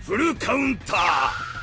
フルカウンター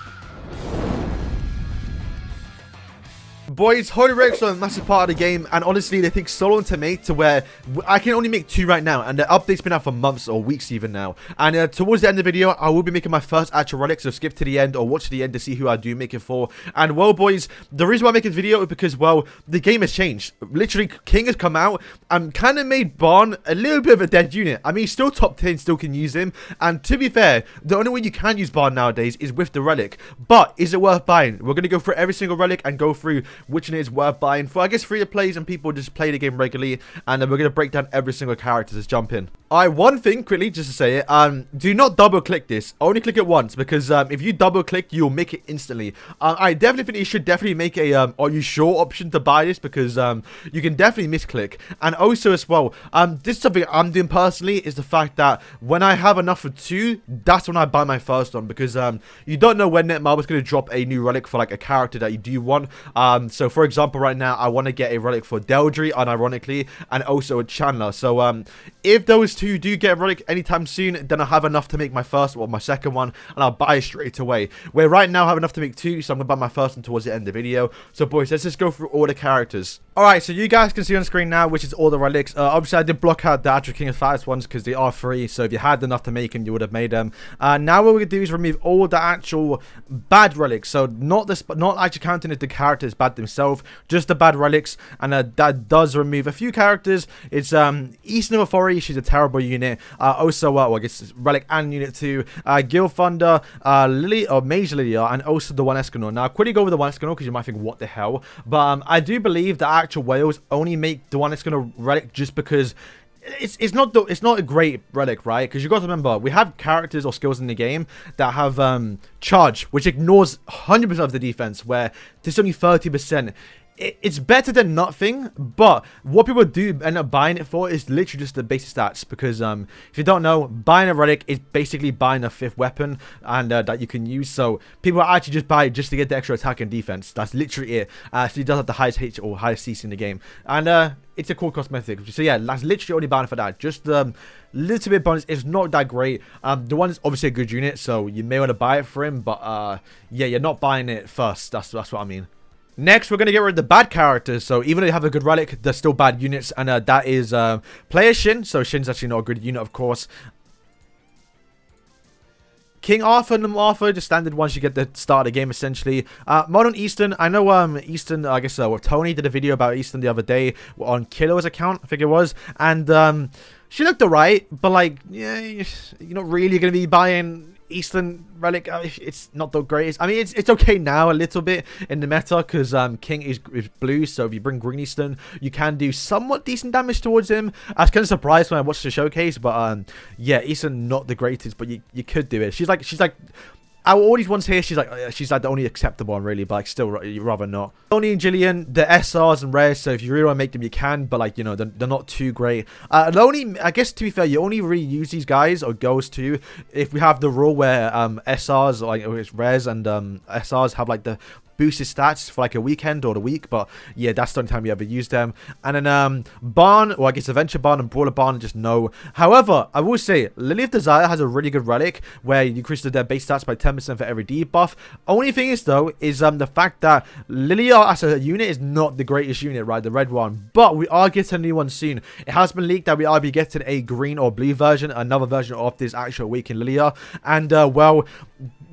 Boys, Holy Relics are a massive part of the game, and honestly, they think so long to make to where I can only make 2 right now, and the update's been out for months or weeks even now. And towards the end of the video, I will be making my first actual relic, so skip to the end or watch to the end to see who I do make it for. And well, boys, the reason why I'm making this video is because, well, the game has changed. Literally, King has come out and kind of made Barn a little bit of a dead unit. I mean, he's still top 10, still can use him, and to be fair, the only way you can use Barn nowadays is with the relic. But is it worth buying? We're going to go through every single relic and go through which one is worth buying for, I guess, free to plays and people just play the game regularly. And then we're going to break down every single character. Let's jump in. Alright, one thing quickly just to say it, do not double click this. Only click it once, because if you double click, you'll make it instantly. I definitely think you should definitely make a are you sure option to buy this, because you can definitely misclick. And also as well, this is something I'm doing personally, is the fact that when I have enough for 2, that's when I buy my first one, because you don't know when Netmarble is going to drop a new relic for like a character that you do want. So for example, right now I want to get a relic for Deldry, unironically, and also a Chandler. So if those 2 do get a relic anytime soon, then I have enough to make my first or my second one, and I'll buy it straight away. Where right now I have enough to make 2, so I'm gonna buy my first one towards the end of the video. So boys, let's just go through all the characters. Alright, so you guys can see on screen now, which is all the relics. Obviously, I did block out the actual King of Fighters ones because they are free. So if you had enough to make them, you would have made them. Now what we're gonna do is remove all the actual bad relics. So not actually counting as the characters bad themselves, just the bad relics. And that does remove a few characters. It's Eastern Authority. She's a terrible unit. Also, well, I guess it's Relic and Unit 2. Gil Thunder, Lily or Mage Lydia, and also the one Escanor. Now, quickly go over the one Escanor because you might think, what the hell? But I do believe that actual whales only make the one Escanor relic just because it's not a great relic, right? Because you got to remember, we have characters or skills in the game that have charge, which ignores 100% of the defense, where there's only 30%. It's better than nothing, but what people do end up buying it for is literally just the basic stats, because if you don't know, buying a relic is basically buying a 5th weapon and that you can use. So people actually just buy it just to get the extra attack and defense. That's literally it. So he does have the highest H or highest CC in the game, and it's a cool cosmetic. So yeah, that's literally only buying for that. Just little bit bonus. It's not that great. The one is obviously a good unit, so you may want to buy it for him, but yeah, you're not buying it first. That's what I mean. Next, we're going to get rid of the bad characters. So even though you have a good relic, they're still bad units. And that is player Shin. So Shin's actually not a good unit, of course. King Arthur and Arthur, just standard ones you get the start of the game, essentially. Modern Eastern, I know Eastern, I guess Tony did a video about Eastern the other day on Killer's account, I think it was. And she looked alright, but like, yeah, you're not really going to be buying Eastern relic. It's not the greatest. I mean, it's okay now a little bit in the meta, because King is blue, so if you bring green Eastern, you can do somewhat decent damage towards him. I was kind of surprised when I watched the showcase, but yeah, Eastern not the greatest, but you could do it. She's like out of all these ones here, she's like the only acceptable one, really, but like still you'd rather not. Tony and Jillian, the SRs and rares, so if you really want to make them, you can, but like, you know, they're not too great. I guess to be fair, you only really use these guys or girls too if we have the rule where SRs, or like it's rares and SRs have like the boosted stats for like a weekend or the week, but yeah, that's the only time you ever use them. And then Barn, or I guess Adventure Barn and Brawler Barn, just no. However, I will say Lily of Desire has a really good relic where you increase their base stats by 10% for every debuff. Only thing is though is the fact that Lilia as a unit is not the greatest unit, right? The red one, but we are getting a new one soon. It has been leaked that we are be getting a green or blue version, another version of this actual Awakened Lilia, and well,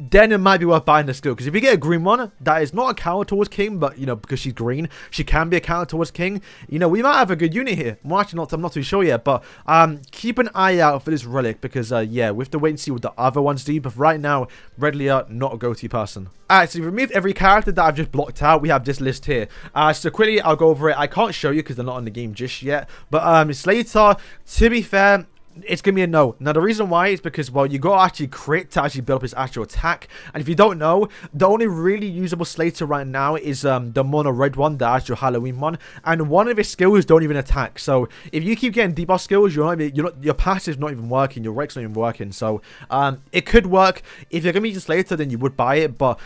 then it might be worth buying the skill, because if you get a green one that is not a counter towards King, but you know, because she's green, she can be a counter towards King, you know, we might have a good unit here. Well, actually I'm not too sure yet, but keep an eye out for this relic, because yeah, we have to wait and see what the other ones do. But right now, Red Leah, not a go-to person. Alright, so we removed every character that I've just blocked out. We have this list here. So quickly, I'll go over it. I can't show you because they're not in the game just yet, but Slater, to be fair, it's going to be a no. Now, the reason why is because, well, you got to actually crit to actually build up his actual attack. And if you don't know, the only really usable Slater right now is the mono red one, the actual Halloween one. And one of his skills don't even attack. So if you keep getting debuff skills, your passive's not even working. Your Rex not even working. So it could work. If you're going to be using Slater, then you would buy it. But,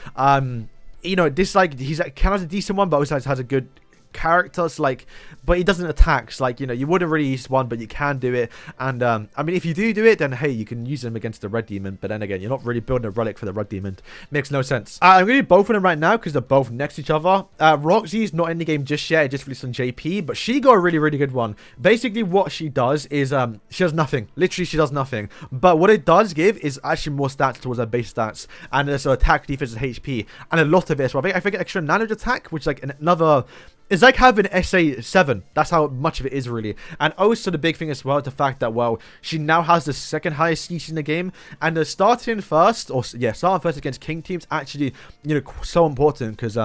you know, this, like, he's kind of a decent one, but also has a good characters, like, but he doesn't attack. So, like, you know, you wouldn't really use one, but you can do it. And I mean, if you do it, then hey, you can use them against the red demon. But then again, you're not really building a relic for the red demon. Makes no sense. I'm gonna do both of them right now because they're both next to each other. Roxy's not in the game just yet. It just released on JP, but she got a really good one. Basically, what she does is she does nothing. Literally, she does nothing. But what it does give is actually more stats towards her base stats, and there's attack, defense, and HP, and a lot of it as well. I think extra nano attack, which is like another. It's like having SA7. That's how much of it is, really. And also the big thing as well, the fact that, well, she now has the second highest CC in the game. And the starting first against King teams actually, you know, so important. Because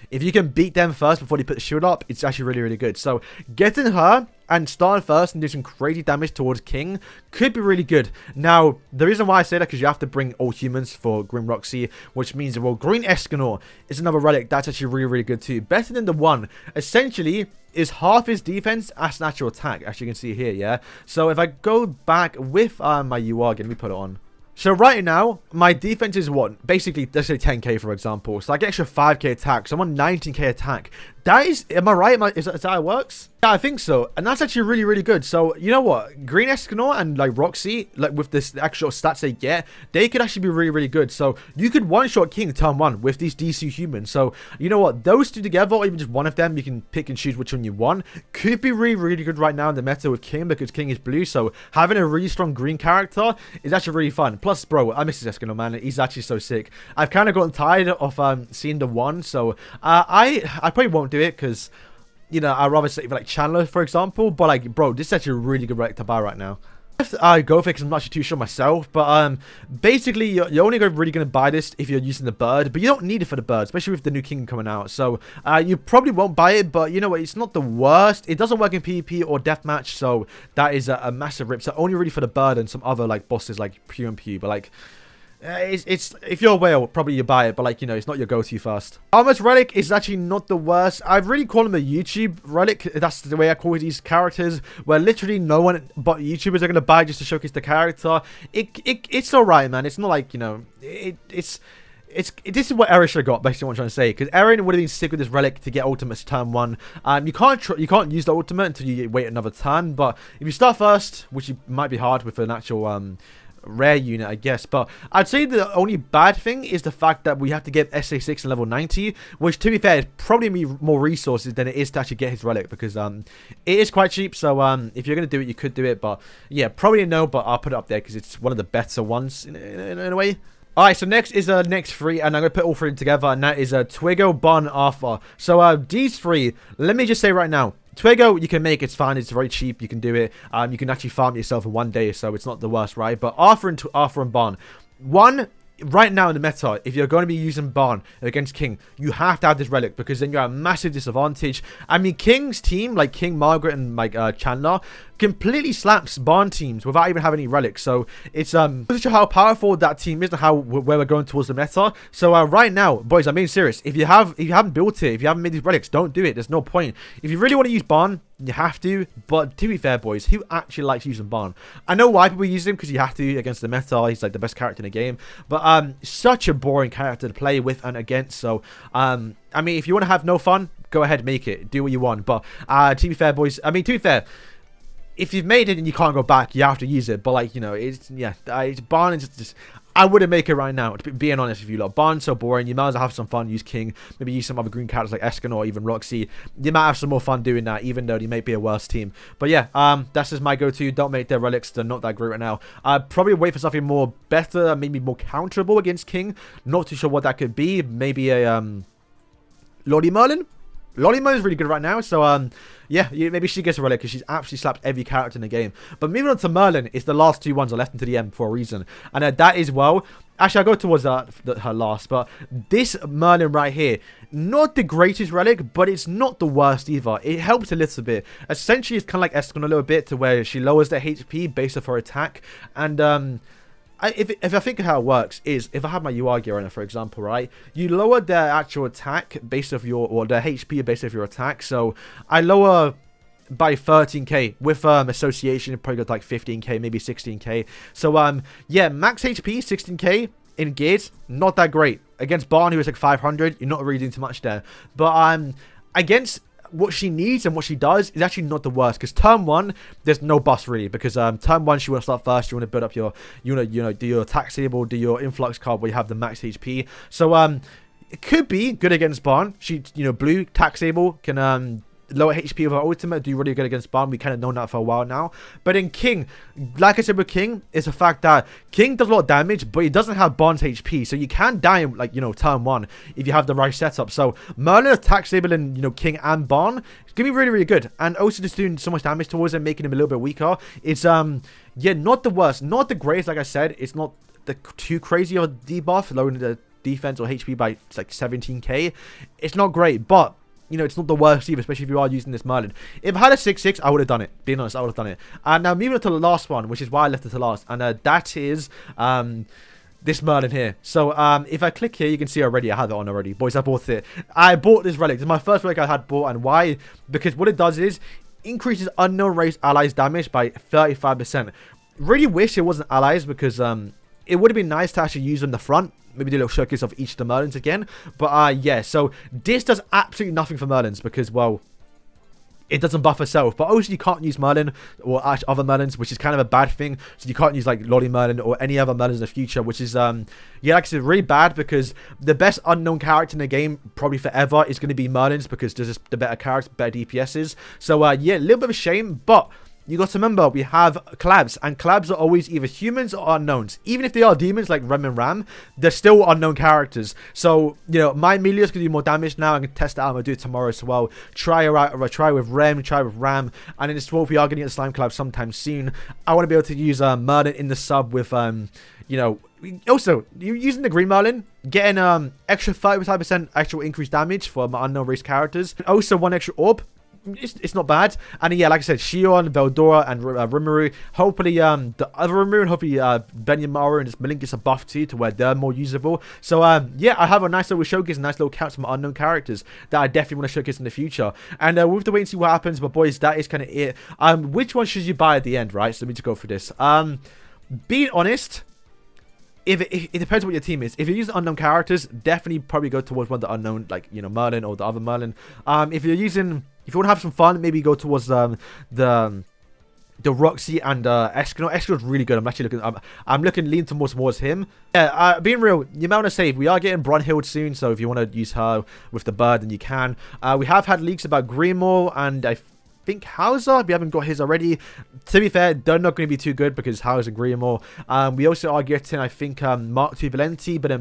if you can beat them first before they put the shield up, it's actually really good. So getting her and starting first and do some crazy damage towards King could be really good. Now, the reason why I say that, because you have to bring all humans for Green Roxy, which means, well, Green Escanor is another relic that's actually really good too. Better than the one. Essentially, is half his defense as natural attack, as you can see here, yeah? So if I go back with my UR again, let me put it on. So right now, my defense is what? Basically, let's say 10k, for example. So I get extra 5k attack. So I'm on 19k attack. That is, am I right? Is that how it works? Yeah, I think so. And that's actually really good. So, you know what? Green Escanor and, like, Roxy, like, with this actual stats they get, they could actually be really good. So, you could one-shot King turn 1 with these DC humans. So, you know what? Those two together, or even just one of them, you can pick and choose which one you want. Could be really good right now in the meta with King, because King is blue. So, having a really strong green character is actually really fun. Plus, bro, I miss this Escanor, man. He's actually so sick. I've kind of gotten tired of seeing the one. So, I probably won't do it, because, you know, I'd rather say like Chandler, for example. But, like, bro, this is actually a really good relic to buy right now. I go for it because I'm not actually too sure myself, but basically you're only really going to buy this if you're using the bird, but you don't need it for the bird, especially with the new king coming out. So you probably won't buy it, but you know what, it's not the worst. It doesn't work in PvP or deathmatch, so that is a massive rip. So only really for the bird and some other like bosses like Pew and Pew, but like it's if you're a whale, probably you buy it, but like, you know, it's not your go-to first. Armor's Relic is actually not the worst. I've really called him a YouTube relic. That's the way I call these characters, where literally no one but YouTubers are gonna buy just to showcase the character. It's alright, man. It's not like, you know, this is what Eren should have got, basically what I'm trying to say, because Eren would have been sick with this relic to get ultimates turn 1. You can't use the ultimate until you wait another turn, but if you start first, which might be hard with an actual rare unit, I guess, but I'd say the only bad thing is the fact that we have to get SA6 and level 90, which, to be fair, is probably more resources than it is to actually get his relic, because it is quite cheap. So if you're gonna do it, you could do it, but yeah, probably no, but I'll put it up there because it's one of the better ones in a way. Alright, so next is next 3, and I'm going to put all 3 together, and that is Twiggo, Bon, Arthur. So these 3, let me just say right now, Twiggo, you can make, it's fine, it's very cheap, you can do it. You can actually farm it yourself in 1 day, so it's not the worst, right? But Arthur and Bon, right now in the meta, if you're going to be using Bon against King, you have to have this relic, because then you're at a massive disadvantage. I mean, King's team, like King, Margaret, and like Chandler, completely slaps Bon teams without even having any relics. So it's not sure how powerful that team is and where we're going towards the meta. So right now, boys, I'm being serious. If you haven't built it, if you haven't made these relics, don't do it. There's no point. If you really want to use Bon, you have to. But to be fair, boys, who actually likes using Bon? I know why people use him, because you have to against the meta. He's like the best character in the game, but such a boring character to play with and against. So I mean, if you want to have no fun, go ahead, make it, do what you want. But to be fair, boys, I mean, to be fair, if you've made it and you can't go back, you have to use it. But like, you know, it's Bon is just I wouldn't make it right now, being honest with you lot. Bon's so boring. You might as well have some fun, use King, maybe use some other green characters like Escan or even Roxy. You might have some more fun doing that, even though they may be a worse team. But yeah, that's just my go-to. Don't make their relics, they're not that great right now. I'd probably wait for something more better, maybe more counterable against King. Not too sure what that could be. Maybe a Lolly Merlin? Lolly Merlin is really good right now, so yeah, maybe she gets a relic because she's absolutely slapped every character in the game. But moving on to Merlin, it's the last 2 ones I left into the end for a reason. And that is, well, actually I'll go towards her last, but this Merlin right here, not the greatest relic, but it's not the worst either. It helps a little bit. Essentially, it's kind of like Escon a little bit, to where she lowers the HP based off her attack. And if I think how it works is, if I have my UR gear on it, for example, right, you lower their actual attack based off or their HP based off your attack. So I lower by 13k with association, it probably got like 15k, maybe 16k. So yeah, max HP 16k in gears, not that great. Against Barn, who is like 500, you're not really doing too much there. But against what she needs and what she does is actually not the worst, because turn 1 there's no bust really, because turn 1 she want to start first, you want to build up your do your attack stable, do your influx card where you have the max HP. So it could be good against Barn. She blue tax stable can lower HP of her ultimate, do really good against Barn. We kind of known that for a while now. But in King, like I said with King, it's the fact that King does a lot of damage, but he doesn't have Barn's HP. So you can die in, like, turn 1 if you have the right setup. So Merlin attack stable in, King and Barn, it's going to be really, really good. And also just doing so much damage towards him, making him a little bit weaker. It's, yeah, not the worst, not the greatest, like I said. It's not too crazy of a debuff, lowering the defense or HP by like 17k. It's not great, but it's not the worst either, especially if you are using this Merlin. If I had a 6/6, I would have done it. Being honest, I would have done it. And now moving on to the last one, which is why I left it to last, and that is this Merlin here. So if I click here, you can see already I had it on already. Boys, I bought it. I bought this relic. This is my first relic I had bought, and why? Because what it does is increases unknown race allies damage by 35%. Really wish it wasn't allies, because it would have been nice to actually use on the front. Maybe do a little showcase of each of the Merlins again. But yeah, so this does absolutely nothing for Merlins, because, well, it doesn't buff herself. But also you can't use Merlin or other Merlins, which is kind of a bad thing. So you can't use like Lolly Merlin or any other Merlins in the future, which is yeah, like I said, really bad, because the best unknown character in the game probably forever is going to be Merlins, because there's just the better characters, better DPSs. So yeah, a little bit of a shame, but you got to remember, we have collabs, and collabs are always either humans or unknowns. Even if they are demons like Rem and Ram, they're still unknown characters. So, my Melios can do more damage now. I can test it out. I'm going to do it tomorrow as well. Try with Rem, try with Ram. And in this world, we are going to get a slime collab sometime soon. I want to be able to use Merlin in the sub with, also, using the green Merlin, getting extra 35% actual increased damage for my unknown race characters. And also 1 extra orb. It's not bad. And yeah, like I said, Shion, Veldora, and Rimuru. Hopefully, the other Rimuru, and hopefully Benyamaru and this Merlin gets a buff too, to where they're more usable. So yeah, I have a nice little showcase, a nice little count of my unknown characters that I definitely want to showcase in the future. And we'll have to wait and see what happens. But boys, that is kind of it. Which one should you buy at the end, right? So let me just go through this. Being honest, if it depends what your team is. If you're using unknown characters, definitely probably go towards one of the unknown, like Merlin or the other Merlin. If you want to have some fun, maybe go towards the Roxy and Escanor. Escanor's really good. I'm actually looking lean towards him. Yeah, being real, you might want to save. We are getting Brunhild soon, so if you want to use her with the bird, then you can. We have had leaks about Greenmore, and I think Hauser, we haven't got his already. To be fair, they're not going to be too good, because Hauser and Greenmore. We also are getting, I think, Mark II Valenti, but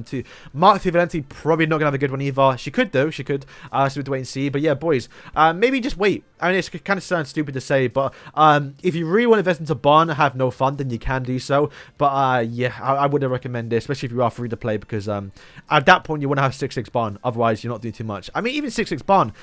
Mark II Valenti probably not going to have a good one either. She could though, she could. So we have to wait and see. But yeah, boys, maybe just wait. I mean, it's kind of sounds stupid to say, but if you really want to invest into Barn and have no fun, then you can do so. But yeah, I wouldn't recommend it, especially if you are free to play, because at that point you want to have 6/6 Barn. Otherwise, you're not doing too much. I mean, even 6/6 Barn,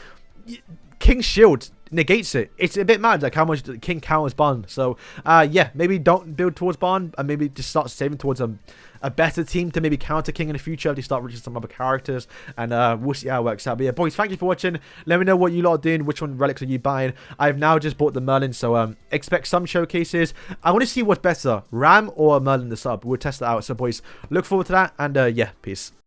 King's Shield negates it. It's a bit mad, like how much King counters Barn. So yeah, maybe don't build towards Barn, and maybe just start saving towards a better team to maybe counter King in the future if they start reaching some other characters. And we'll see how it works out. But yeah, boys, thank you for watching. Let me know what you lot are doing. Which one relics are you buying? I've now just bought the Merlin, so expect some showcases. I want to see what's better, Ram or Merlin the sub. We'll test it out. So boys, look forward to that. And yeah, peace.